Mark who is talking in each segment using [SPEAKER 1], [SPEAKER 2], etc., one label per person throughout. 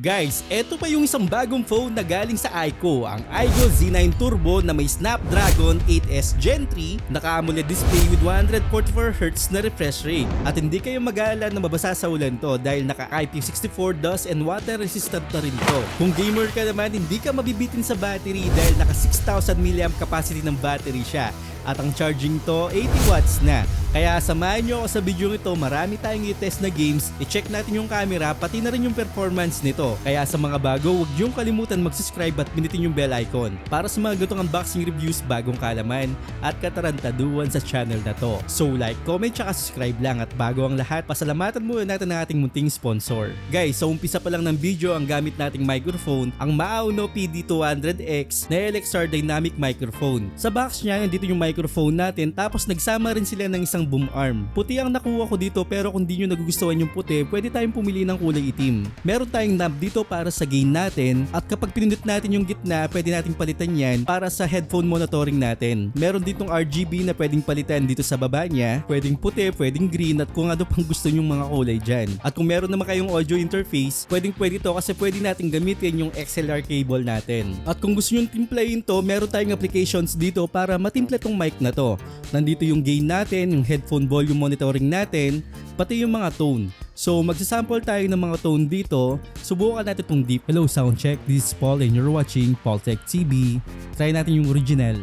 [SPEAKER 1] Guys, eto pa yung isang bagong phone na galing sa iQOO, ang iQOO Z9 Turbo na may Snapdragon 8S Gen 3, naka-AMOLED display with 144Hz na refresh rate. At hindi kayo mag-aalala na mabasa sa ulan to dahil naka-IP64 dust and water resistant na rin to. Kung gamer ka naman, hindi ka mabibitin sa battery dahil naka 6,000 mAh capacity ng battery siya. At ang charging to 80 watts na. Kaya samahan nyo ako sa video nito, marami tayong i-test na games, i-check natin yung camera, pati na rin yung performance nito. Kaya sa mga bago, huwag niyong kalimutan mag-subscribe at pinitin yung bell icon para sa mga ganitong unboxing reviews, bagong kalaman at katarantaduan sa channel na to. So like, comment, tsaka subscribe lang, at bago ang lahat, pasalamatan muna natin ang ating munting sponsor. Guys, sa umpisa pa lang ng video, ang gamit nating microphone, ang Maono PD200X na LXR Dynamic Microphone. Sa box niya, nandito yung microphone natin, tapos nagsama rin sila ng isang boom arm. Puti ang nakuha ko dito, pero kung di nyo nagugustuhan yung puti, pwede tayong pumili ng kulay itim. Meron tayong knob dito para sa gain natin, at kapag pinindot natin yung gitna, pwede nating palitan yan para sa headphone monitoring natin. Meron ditong RGB na pwedeng palitan dito sa baba niya, pwedeng puti, pwedeng green, at kung ano pang gusto nyong mga kulay dyan. At kung meron naman kayong audio interface, pwede to kasi pwede natin gamitin yung XLR cable natin. At kung gusto nyong timplayin to, meron tayong applications dito para matimple tong mic na to. Nandito yung gain natin, yung headphone volume monitoring natin, pati yung mga tone. So magsasample tayo ng mga tone dito. Subukan natin itong deep. Hello sound check, this is Paul and you're watching Paul Tech TV. Try natin yung original.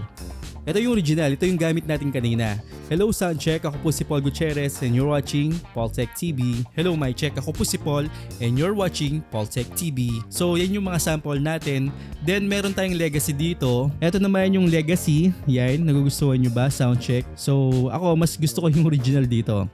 [SPEAKER 1] Ito yung original, ito yung gamit natin kanina. Hello sound check, ako po si Paul Gutierrez and you're watching Paul Tech TV. Hello mic check, ako po si Paul and you're watching Paul Tech TV. So yan yung mga sample natin. Then meron tayong legacy dito. Ito naman yung legacy. Yan, nagugustuhan nyo ba? Sound check. So ako mas gusto ko yung original dito.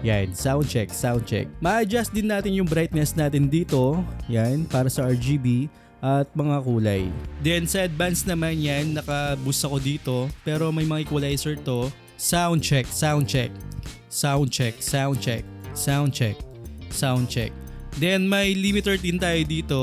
[SPEAKER 1] Yan, sound check, sound check. Ma-adjust din natin yung brightness natin dito. Yan, para sa RGB at mga kulay. Then sa advanced naman yan, naka-boost ako dito, pero may mga equalizer to. Sound check, sound check, sound check, sound check, sound check, sound check. Then may limiter din tayo dito.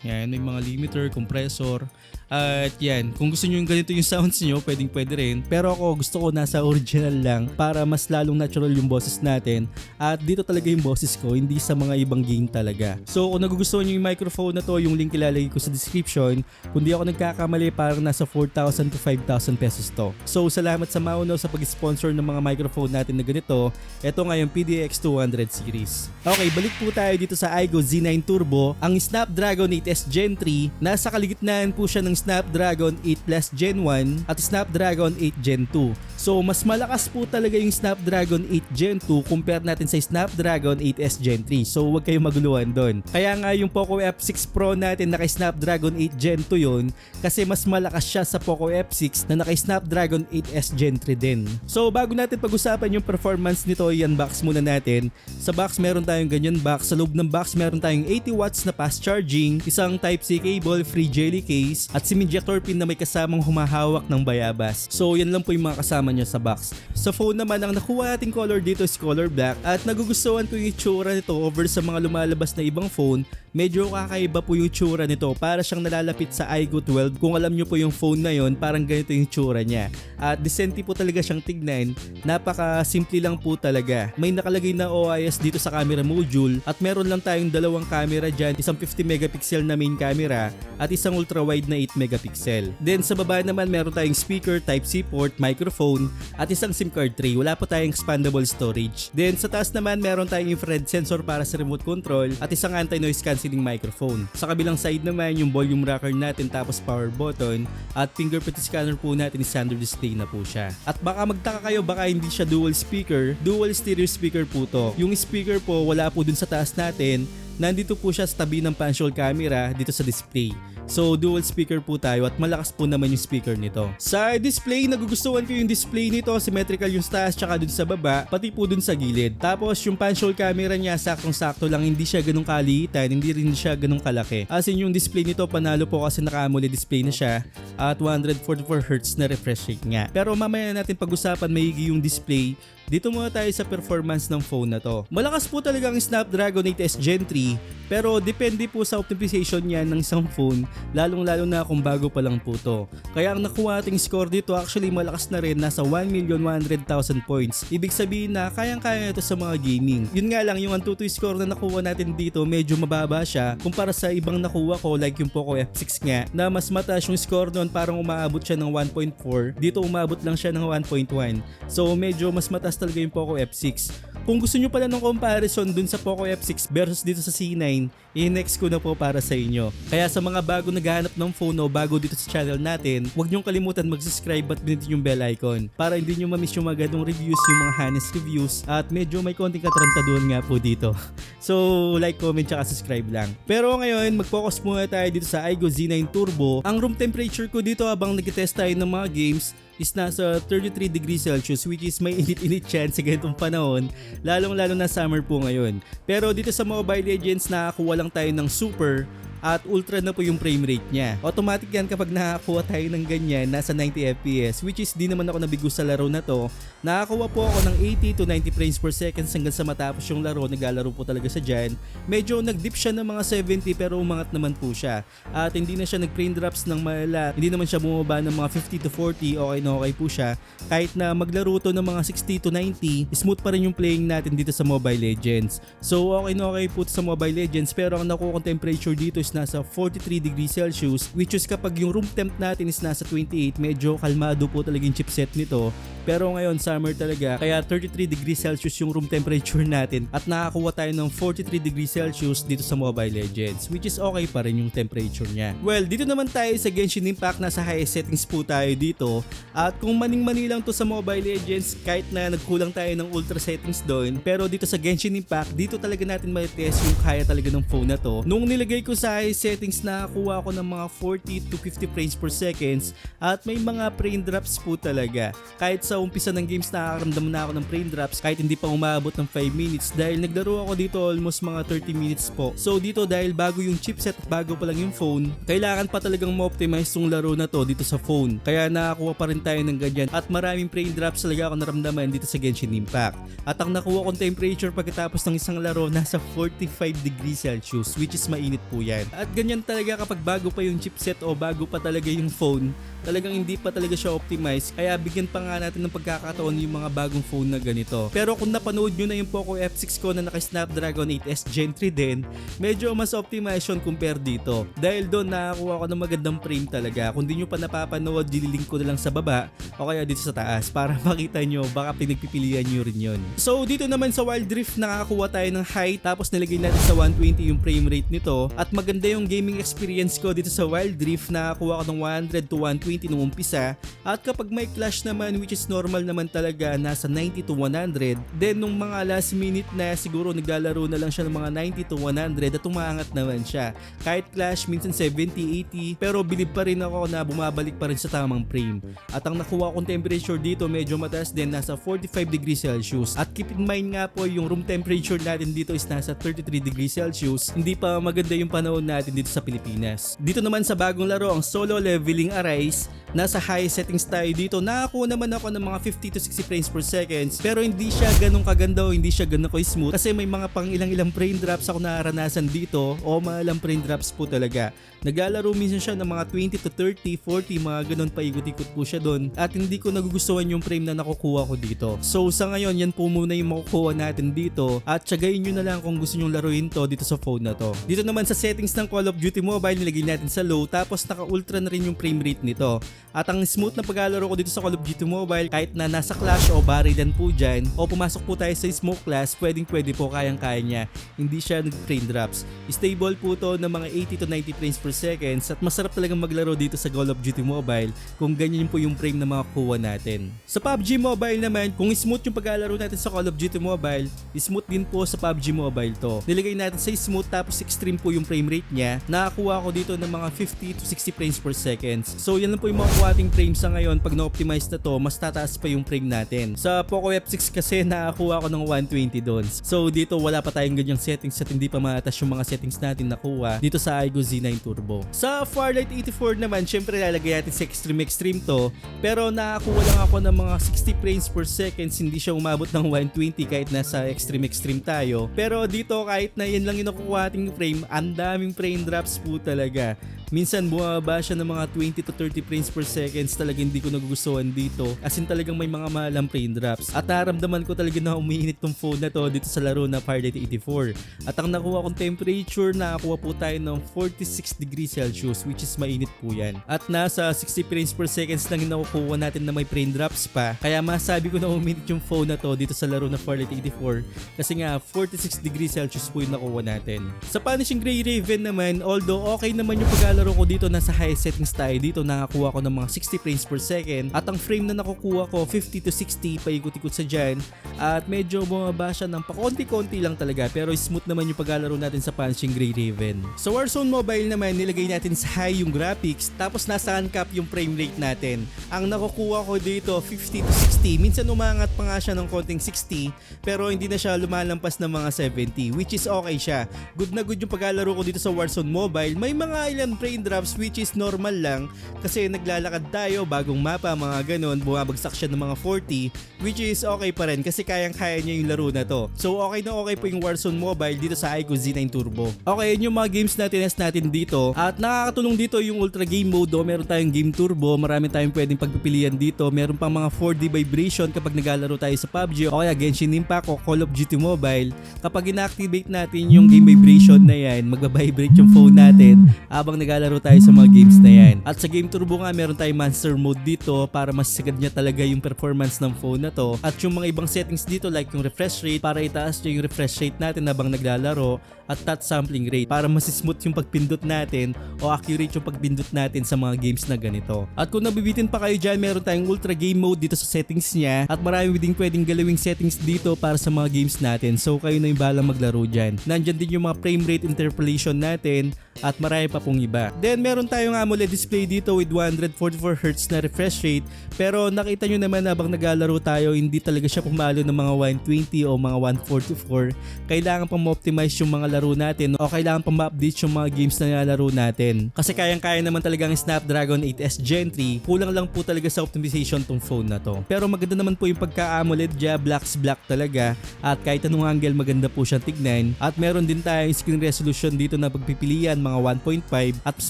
[SPEAKER 1] Yan, may mga limiter, compressor. At yan, kung gusto nyo yung ganito yung sounds nyo, pwede rin. Pero ako gusto ko nasa original lang para mas lalong natural yung boses natin. At dito talaga yung boses ko, hindi sa mga ibang gain talaga. So kung nagugustuhan nyo yung microphone na to, yung link ilalagay ko sa description. Kung di ako nagkakamali, parang nasa 4,000 to 5,000 pesos to. So salamat sa Maono sa pag-sponsor ng mga microphone natin na ganito. Ito nga yung PDX200 series. Okay, balik po tayo dito sa iQOO Z9 Turbo. Ang Snapdragon 8S Gen 3, nasa kaligitnaan po siya ng Snapdragon 8 Plus Gen 1 at Snapdragon 8 Gen 2. So mas malakas po talaga yung Snapdragon 8 Gen 2 compare natin sa Snapdragon 8S Gen 3. So huwag kayong maguluhan doon. Kaya nga yung Poco F6 Pro natin naka Snapdragon 8 Gen 2 yun, kasi mas malakas siya sa Poco F6 na naka Snapdragon 8S Gen 3 din. So bago natin pag-usapan yung performance nito, i-unbox muna natin. Sa box meron tayong ganyan box. Sa loob ng box meron tayong 80 watts na fast charging, isang Type-C cable, free jelly case, at semi-injector pin na may kasamang humahawak ng bayabas. So yan lang po yung mga kasama niya sa box. Sa phone naman, ang nakuha nating color dito is color black, at nagugustuhan ko yung itsura nito over sa mga lumalabas na ibang phone. Medyo kakaiba po yung itsura nito, para siyang nalalapit sa iQOO 12. Kung alam nyo po yung phone na yon, parang ganito yung itsura niya. At decente po talaga siyang tignan, napaka simple lang po talaga. May nakalagay na OIS dito sa camera module, at meron lang tayong dalawang camera dyan, isang 50 megapixel na main camera at isang ultra wide na 8 megapixel. Then sa baba naman meron tayong speaker, Type-C port, microphone at isang SIM card tray. Wala po tayong expandable storage. Then sa taas naman meron tayong infrared sensor para sa remote control at isang anti-noise cancelling microphone. Sa kabilang side naman yung volume rocker natin, tapos power button, at fingerprint scanner po natin, standard display na po siya. At baka magtaka kayo, baka hindi siya dual speaker, dual stereo speaker po to. Yung speaker po wala po dun sa taas natin, nandito po siya sa tabi ng punch-hole camera dito sa display. So dual speaker po tayo, at malakas po naman yung speaker nito. Sa display, nagugustuhan ko yung display nito, symmetrical yung taas tsaka dun sa baba, pati po dun sa gilid. Tapos yung punch-hole camera niya, saktong-sakto lang, hindi siya ganung kaliitan, hindi rin siya ganung kalaki. As in yung display nito, panalo po kasi naka-AMOLED display na siya at 144Hz na refresh rate nga. Pero mamaya natin pag-usapan maigi yung display dito muna tayo sa performance ng phone na to. Malakas po talaga ang Snapdragon 8S Gen 3, pero depende po sa optimization niya ng isang phone, lalong-lalo na kung bago pa lang po to. Kaya ang nakuha ating score dito actually malakas na rin, nasa 1,100,000 points. Ibig sabihin na kayang-kaya ito sa mga gaming. Yun nga lang, yung Antutu score na nakuha natin dito medyo mababa siya kumpara sa ibang nakuha ko like yung Poco F6 nga, na mas mataas yung score doon, parang umaabot siya ng 1.4. Dito umabot lang siya ng 1.1. So medyo mas mataas talaga yung Poco F6. Kung gusto nyo pala ng comparison dun sa Poco F6 versus dito sa C9, i-next ko na po para sa inyo. Kaya sa mga bago naghahanap ng phone o bago dito sa channel natin, huwag nyong kalimutan mag-subscribe at pinutin yung bell icon para hindi nyo ma-miss yung mga ganong reviews, yung mga honest reviews, at medyo may konting katarantaduhan nga po dito. So like, comment, tsaka subscribe lang. Pero ngayon, mag-focus muna tayo dito sa iGo Z9 Turbo. Ang room temperature ko dito habang nag-test tayo ng mga games is nasa 33 degrees Celsius, which is may init-init chance sa ganitong panahon, lalong-lalo na summer po ngayon. Pero dito sa Mobile Legends, nakakuha lang tayo ng super at ultra na po yung frame rate niya. Automatic yan kapag nakakuha tayo ng ganyan, nasa 90 FPS, which is di naman ako nabigo sa laro na to. Nakakuha po ako ng 80 to 90 frames per second hanggang sa matapos yung laro. Naglalaro po talaga sa dyan. Medyo nag-dip siya ng mga 70 pero umangat naman po siya. At hindi na siya nag-frame drops ng malala. Hindi naman siya bumaba ng mga 50 to 40. Okay na okay po siya. Kahit na maglaro to ng mga 60 to 90, smooth pa rin yung playing natin dito sa Mobile Legends. So okay na okay po sa Mobile Legends, pero ang nakuha kong temperature dito is nasa 43 degrees Celsius, which is kapag yung room temp natin is nasa 28, medyo kalmado po talaga yung chipset nito. Pero ngayon summer talaga, kaya 33 degrees Celsius yung room temperature natin at nakakuha tayo ng 43 degrees Celsius dito sa Mobile Legends, which is okay pa rin yung temperature niya. Well, dito naman tayo sa Genshin Impact, nasa highest settings po tayo dito. At kung maning-mani lang to sa Mobile Legends, kahit na nagkulang tayo ng ultra settings doon, pero dito sa Genshin Impact, dito talaga natin ma-test yung kaya talaga ng phone na to. Nung nilagay ko sa highest settings, nakakuha ko ng mga 40 to 50 frames per seconds at may mga frame drops po talaga. Kahit sa umpisa ng games nakakaramdam na ako ng frame drops kahit hindi pa umabot ng 5 minutes dahil naglaro ako dito almost mga 30 minutes po. So dito dahil bago yung chipset at bago pa lang yung phone, kailangan pa talagang ma-optimize yung laro na to dito sa phone. Kaya nakakuha pa rin tayo ng ganyan at maraming frame drops talaga ako naramdaman dito sa Genshin Impact. At ang nakuha kong temperature pagkatapos ng isang laro nasa 45 degrees Celsius, which is mainit po yan. At ganyan talaga kapag bago pa yung chipset o bago pa talaga yung phone, talagang hindi pa talaga siya optimize. Kaya bigyan pa nga natin ng pagkakataon yung mga bagong phone na ganito. Pero kung napanood nyo na yung Poco F6 ko na naka Snapdragon 8S Gen 3 din, medyo mas optimization compare dito. Dahil doon nakakuha ko ng magandang frame talaga. Kung di nyo pa napapanood, dililink ko na lang sa baba o kaya dito sa taas para makita nyo, baka pinagpipilian nyo rin yun. So dito naman sa Wild Rift, nakakakuha tayo ng height tapos nilagay natin sa 120 yung frame rate nito. At maganda yung gaming experience ko dito sa Wild Rift, nakakuha ko ng 100 to 120 nung umpisa. At kapag may clash naman, which is normal naman talaga, nasa 90 to 100. Then nung mga last minute na, siguro naglalaro na lang siya ng mga 90 to 100 at umaangat naman siya. Kahit clash minsan 70, 80, pero bilib pa rin ako na bumabalik pa rin sa tamang frame. At ang nakuha kong temperature dito medyo mataas din, nasa 45 degrees Celsius. At keep in mind nga po, yung room temperature natin dito is nasa 33 degrees Celsius. Hindi pa maganda yung panahon natin dito sa Pilipinas. Dito naman sa bagong laro, ang Solo Leveling Arise, nasa high settings tayo dito. Nakakuha naman ako ng mga 50 to 60 frames per seconds, pero hindi siya ganun kaganda o hindi siya ganun smooth kasi may mga pang ilang frame drops ako naranasan dito o mga ilang frame drops po talaga. Naglalaro minsan siya ng mga 20 to 30, 40, mga ganun, paikot-ikot po siya doon at hindi ko nagugustuhan yung frame na nakukuha ko dito. So sa ngayon, yan po muna yung makukuha natin dito at tsagayin nyo na lang kung gusto nyo laruin to dito sa phone na to. Dito naman sa settings ng Call of Duty Mobile, nilagay natin sa low tapos naka-ultra na rin yung frame rate nito. At ang smooth na paglalaro ko dito sa Call of Duty Mobile, kahit na nasa clash o barilan po dyan o pumasok po tayo sa smoke class, pwede po, kayang-kaya niya. Hindi siya nag-frame drops. Stable po to ng mga 80 to 90 frames per seconds at masarap talagang maglaro dito sa Call of Duty Mobile kung ganyan po yung frame na makakuha natin. Sa PUBG Mobile naman, kung smooth yung paglalaro natin sa Call of Duty Mobile, smooth din po sa PUBG Mobile to. Nilagay natin sa smooth tapos extreme po yung frame rate niya. Nakakuha ko dito ng mga 50 to 60 frames per seconds. So yan lang po yung makukuha ating frame sa ngayon. Pag na-optimize na to, mas tataas mataas pa yung frame natin. Sa Poco F6 kasi nakakuha ko ng 120 doon. So dito wala pa tayong ganyang settings at hindi pa mataas yung mga settings natin nakuha dito sa Aigo Z9 Turbo. Sa Farlight 84 naman, syempre lalagay natin sa extreme to, pero nakakuha lang ako ng mga 60 frames per second, hindi siya umabot ng 120 kahit nasa extreme tayo. Pero dito kahit na yan lang yung nakukuha ating frame, ang daming frame drops po talaga. Minsan bumaba siya ng mga 20 to 30 frames per seconds, talaga hindi ko nagugustuhan dito. As in talagang may mga mahalang frame drops. At naramdaman ko talaga na umiinit tong phone na to dito sa laro na Farlight 84. At ang nakuha kong temperature, nakakuha po tayo ng 46 degrees Celsius, which is mainit po yan. At nasa 60 frames per seconds lang yung nakukuha natin na may frame drops pa. Kaya masabi ko na umiinit yung phone na to dito sa laro na Farlight 84 kasi nga 46 degrees Celsius po yung nakuha natin. Sa Punishing Gray Raven naman, although okay naman yung paglalaro ko dito, nasa high settings tayo dito, nakakuha ko ng mga 60 frames per second at ang frame na nakukuha ko 50 to 60 paikot-ikot sa dyan at medyo bumaba siya ng pakonti-konti lang talaga, pero smooth naman yung paglalaro natin sa Punishing Gray Raven. Sa Warzone Mobile naman, nilagay natin sa high yung graphics tapos nasa uncap yung frame rate natin. Ang nakukuha ko dito 50 to 60, minsan umangat pa nga siya ng konting 60 pero hindi na siya lumalampas ng mga 70, which is okay siya. Good na good yung paglalaro ko dito sa Warzone Mobile. May mga ilan frame drops which is normal lang kasi naglalakad tayo, bagong mapa, mga ganon, bumabagsak siya ng mga 40, which is okay pa rin kasi kayang-kaya niya yung laro na to. So okay na okay po yung Warzone Mobile dito sa Aigo Z9 Turbo. Okay, yun yung mga games na tinest natin dito at nakakatulong dito yung Ultra Game Mode. Meron tayong Game Turbo, marami tayong pwedeng pagpipilian dito. Meron pang mga 4D vibration kapag naglalaro tayo sa PUBG o kaya Genshin Impact o Call of Duty Mobile. Kapag ina-activate natin yung game vibration na yan, magbabibrate yung phone natin habang naglalaro tayo sa mga games na yan. At sa Game Turbo nga, meron tayong Monster Mode dito para mas sigad niya talaga yung performance ng phone na to. At yung mga ibang settings dito like yung refresh rate, para itaas niya yung refresh rate natin habang naglalaro, at touch sampling rate para mas smooth yung pagpindot natin o accurate yung pagpindot natin sa mga games na ganito. At kung nabibitin pa kayo dyan, meron tayong Ultra Game Mode dito sa settings niya at marami din pwedeng galawing settings dito para sa mga games natin. So kayo na yung balang maglaro dyan. Nandyan din yung mga frame rate interpolation natin at marami pa pong iba. Then meron tayong AMOLED display dito with 144Hz na refresh rate, pero nakita nyo naman habang naglalaro tayo, hindi talaga siya pumalo ng mga 120 o mga 144. Kailangan pang ma-optimize yung mga laro natin o kailangan pang ma-update yung mga games na nilalaro natin. Kasi kayang-kaya naman talaga ang Snapdragon 8S Gen 3, kulang lang po talaga sa optimization tong phone na to. Pero maganda naman po yung pagka-AMOLED niya, black talaga, at kahit anong angle maganda po siyang tignan. At meron din tayong screen resolution dito na pagpipilian, mga 1.5, at mas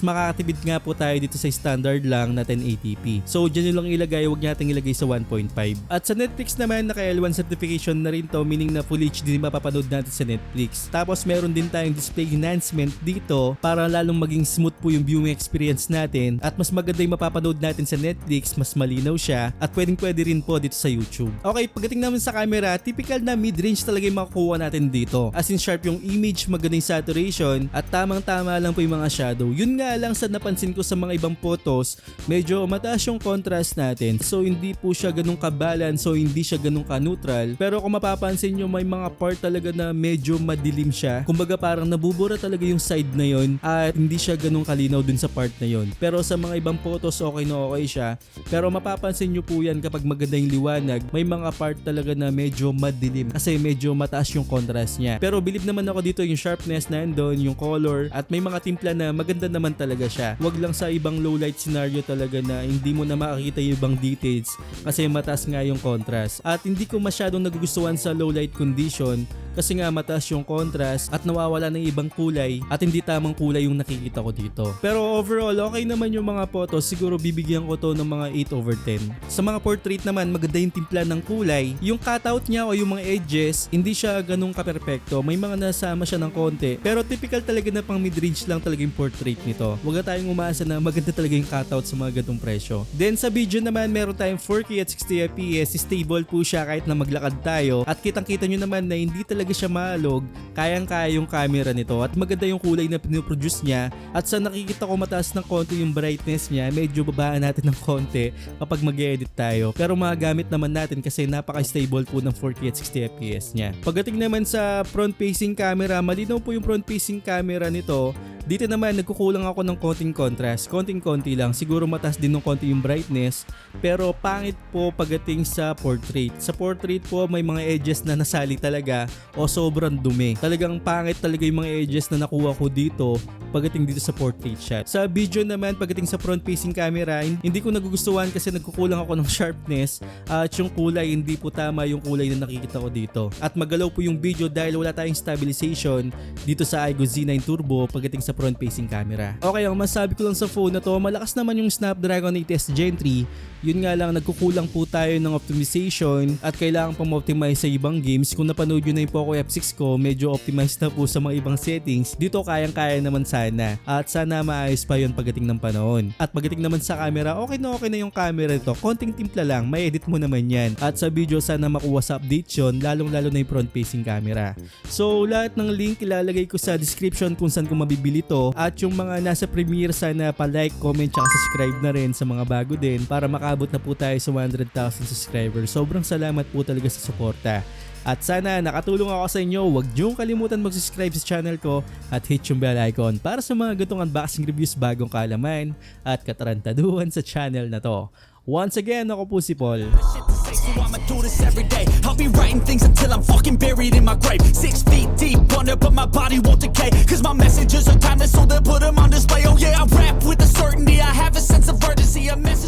[SPEAKER 1] makakatipid nga po tayo dito sa standard lang na 1080p. So dyan yung lang ilagay, huwag natin ilagay sa 1.5. At sa Netflix naman, naka L1 certification na rin to, meaning na full HD din mapapanood natin sa Netflix. Tapos meron din tayong display enhancement dito para lalong maging smooth po yung viewing experience natin at mas maganda yung mapapanood natin sa Netflix, mas malinaw siya at pwede rin po dito sa YouTube. Okay, pagdating naman sa camera, typical na mid-range talaga yung makukuha natin dito. As in sharp yung image, maganda yung saturation at tamang-tama lang po yung mga shadow. Yun nga lang sa napansin ko sa mga ibang photos, medyo mataas yung contrast natin. So hindi po siya ganun ka-balance, so hindi siya ganun ka-neutral. Pero kung mapapansin nyo, may mga part talaga na medyo madilim siya. Kumbaga parang nabubura talaga yung side na yon at hindi siya ganun kalinaw dun sa part na yon. Pero sa mga ibang photos, okay na okay siya. Pero mapapansin nyo po yan kapag maganda yung liwanag, may mga part talaga na medyo madilim kasi medyo mataas yung contrast niya. Pero believe naman ako dito yung sharpness na yun, yung color, at may mga timpla na maganda naman talaga siya. Wag lang sa ibang low light scenario talaga na hindi mo na makikita yung ibang details kasi mataas nga yung contrast. At hindi ko masyadong nagugustuhan sa low light condition kasi nga mataas yung contrast at nawawala ng ibang kulay at hindi tamang kulay yung nakikita ko dito. Pero overall, okay naman yung mga photos. Siguro bibigyan ko to ng mga 8/10. Sa mga portrait naman, maganda yung timpla ng kulay. Yung cutout niya o yung mga edges, hindi siya ganun ka-perfecto. May mga nasama siya ng konti. Pero typical talaga na pang mid-range lang talaga yung portrait nito. Huwag na tayong umasa na maganda talaga yung cutout sa mga ganitong presyo. Then sa video naman, meron tayong 4K at 60fps. Stable po siya kahit na maglakad tayo. At kitang-kita nyo naman na hindi talaga siya maalog. Kayang-kaya yung camera nito. At maganda yung kulay na pinoproduce niya. At sa nakikita ko mataas ng konti yung brightness niya, medyo babaan natin ng konti kapag mag-edit tayo. Pero magagamit naman natin kasi napaka-stable po ng 4K at 60fps niya. Pagdating naman sa front-facing camera, malinaw po yung front-facing camera nito. Dito naman nagkukulang ako ng konting contrast, konting-konti lang, siguro mataas din ng konti yung brightness, pero pangit po pagdating sa portrait. Sa portrait po may mga edges na nasali talaga o sobrang dumi. Talagang pangit talaga yung mga edges na nakuha ko dito pagdating dito sa portrait shot. Sa video naman pagdating sa front facing camera, hindi ko nagugustuhan kasi nagkukulang ako ng sharpness at yung kulay hindi po tama yung kulay na nakikita ko dito. At magalaw po yung video dahil wala tayong stabilization dito sa iGO Z9 Turbo pagdating sa front facing camera. Okay, ang masabi ko lang sa phone na to, malakas naman yung Snapdragon 8S Gen 3. Yun nga lang, nagkukulang po tayo ng optimization at kailangan pang optimize sa ibang games. Kung napanood yun na yung Poco F6 ko, medyo optimized na po sa mga ibang settings. Dito kayang-kaya naman sana. At sana maayos pa yun pagdating ng panahon. At pagdating naman sa camera, okay na yung camera ito. Konting timpla lang, may edit mo naman yan. At sa video sana makuha sa update yun, lalong-lalo na yung front facing camera. So lahat ng link ilalagay ko sa description kung saan ko mabibili to. At yung mga nasa Premiere, sana pa-like, comment, tsaka subscribe na rin sa mga bago din para makaabot na po tayo sa 100,000 subscribers. Sobrang salamat po talaga sa suporta. At sana nakatulong ako sa inyo. Huwag niyong kalimutan mag-subscribe sa channel ko at hit yung bell icon para sa mga gantong unboxing reviews, bagong kaalaman at katarantaduhan sa channel na to. Once again, ako po si Paul.
[SPEAKER 2] So I'ma do this every day. I'll be writing things until I'm fucking buried in my grave. 6 feet deep under, but my body won't decay. Cause my messages are timeless, so they'll put them on display. Oh yeah, I rap with a certainty. I have a sense of urgency. A message